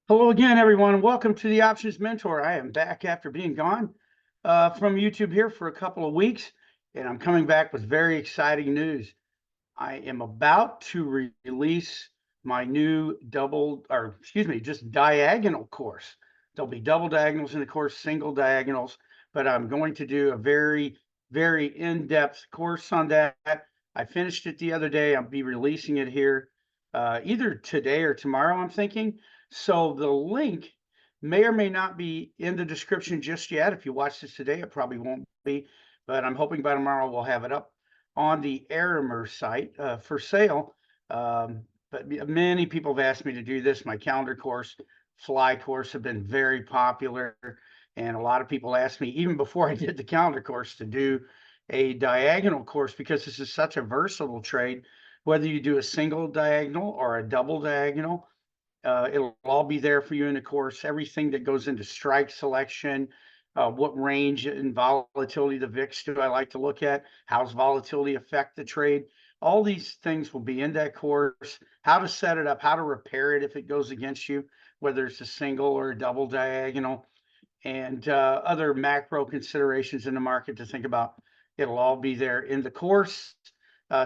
Hello again, everyone. Welcome to the Options Mentor. I am back after being gone from YouTube here for a couple of weeks, and I'm coming back with very exciting news. I am about to release my new just diagonal course. There'll be double diagonals in the course, single diagonals, but I'm going to do a very, very in-depth course on that. I finished it the other day. I'll be releasing it here either today or tomorrow, I'm thinking. So the link may or may not be in the description just yet. If you watch this today, it probably won't be, but I'm hoping by tomorrow we'll have it up on the Arimer site for sale. But many people have asked me to do this. My calendar course, fly course have been very popular. And a lot of people asked me, even before I did the calendar course, to do a diagonal course because this is such a versatile trade. Whether you do a single diagonal or a double diagonal, it'll all be there for you in the course. Everything that goes into strike selection, what range and volatility the VIX do I like to look at? How's volatility affect the trade? All these things will be in that course. How to set it up, how to repair it if it goes against you, whether it's a single or a double diagonal, and other macro considerations in the market to think about. It'll all be there in the course.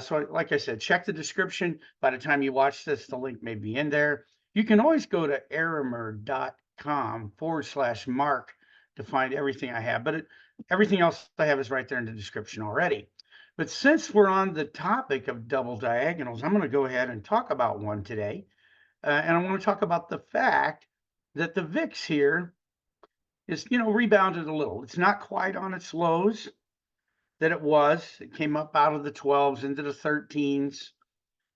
So like I said, check the description. By the time you watch this, the link may be in there. You can always go to arimer.com/Mark to find everything I have, but everything else I have is right there in the description already. But since we're on the topic of double diagonals, I'm going to go ahead and talk about one today. And I want to talk about the fact that the VIX here is, rebounded a little. It's not quite on its lows that it was. It came up out of the 12s into the 13s.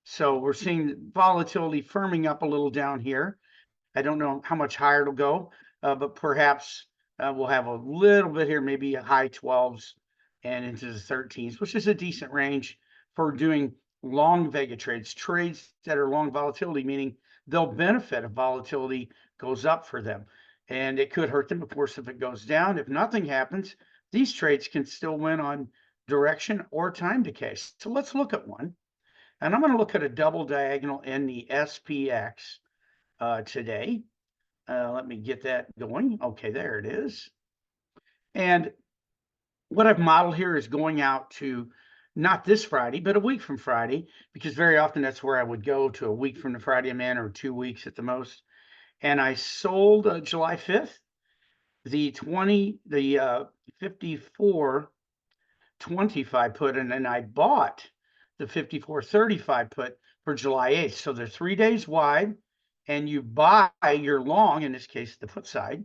So we're seeing volatility firming up a little down here. I don't know how much higher it'll go, but perhaps we'll have a little bit here, maybe a high 12s and into the 13s, which is a decent range for doing long Vega trades that are long volatility, meaning they'll benefit if volatility goes up for them. And it could hurt them, of course, if it goes down. If nothing happens, these trades can still win on direction or time decay. So let's look at one. And I'm going to look at a double diagonal in the SPX today. Let me get that going. Okay, there it is. And what I've modeled here is going out to not this Friday, but a week from Friday, because very often that's where I would go, to a week from the Friday I'm in, or 2 weeks at the most. And I sold July 5th, the 54.25 put, and then I bought the 54.35 put for July 8th. So they're 3 days wide, and you buy your long, in this case, the put side,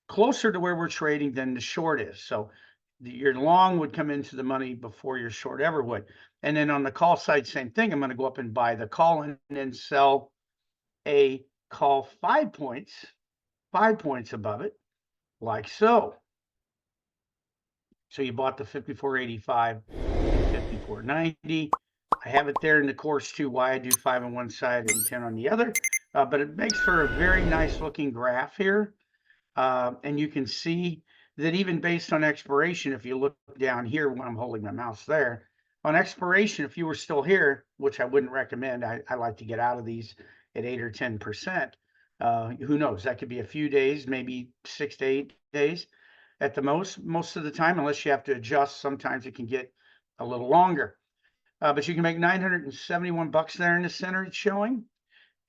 closer to where we're trading than the short is. So your long would come into the money before your short ever would. And then on the call side, same thing. I'm going to go up and buy the call and then sell a call 5 points above it, like so. So you bought the 54.85 and 54.90. I have it there in the course too, why I do 5 on one side and 10 on the other. But it makes for a very nice looking graph here. And you can see that even based on expiration, if you look down here when I'm holding my mouse there, on expiration, if you were still here, which I wouldn't recommend, I like to get out of these at 8 or 10%. Who knows? That could be a few days, maybe 6 to 8 days at the most of the time, unless you have to adjust. Sometimes it can get a little longer. But you can make 971 bucks there in the center it's showing.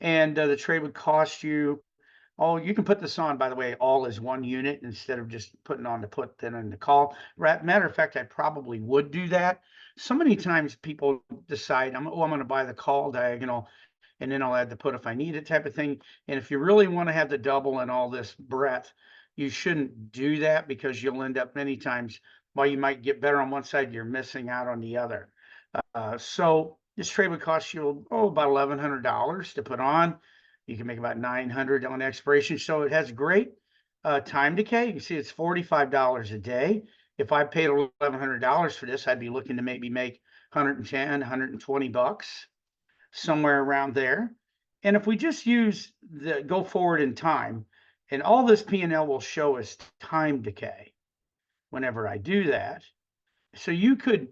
And the trade would cost you, oh, you can put this on, by the way, all as one unit instead of just putting on the put, then in the call. Matter of fact, I probably would do that. So many times people decide, I'm going to buy the call diagonal, and then I'll add the put if I need it, type of thing. And if you really want to have the double and all this breadth, you shouldn't do that, because you'll end up many times, while you might get better on one side, you're missing out on the other. So this trade would cost you, about $1,100 to put on. You can make about $900 on expiration. So it has great time decay. You can see it's $45 a day. If I paid $1,100 for this, I'd be looking to maybe make 110, 120 bucks, somewhere around there. And if we just use the go forward in time, and all this P&L will show is time decay whenever I do that. So you could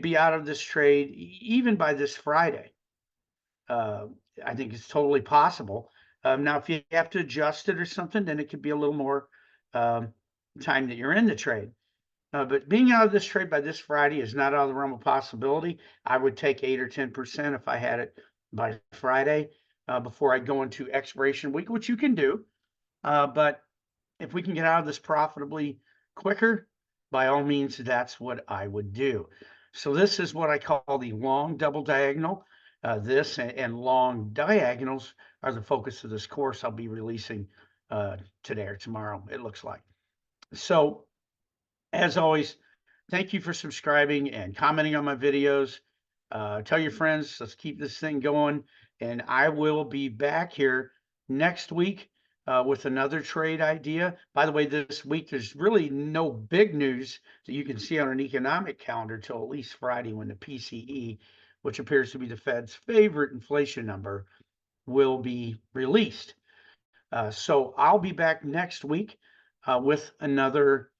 be out of this trade even by this Friday. I think it's totally possible. Now, if you have to adjust it or something, then it could be a little more time that you're in the trade. But being out of this trade by this Friday is not out of the realm of possibility. I would take 8 or 10% if I had it by Friday before I go into expiration week, which you can do. But if we can get out of this profitably quicker, by all means, that's what I would do. So this is what I call the long double diagonal. This and long diagonals are the focus of this course I'll be releasing today or tomorrow, it looks like. So as always, thank you for subscribing and commenting on my videos. Tell your friends, let's keep this thing going. And I will be back here next week with another trade idea. By the way, this week, there's really no big news that you can see on an economic calendar till at least Friday, when the PCE, which appears to be the Fed's favorite inflation number, will be released. So I'll be back next week with another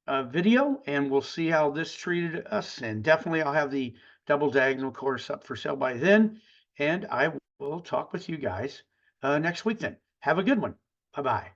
video, and we'll see how this treated us. And definitely I'll have the double diagonal course up for sale by then. And I will talk with you guys next week then. Have a good one. Bye-bye.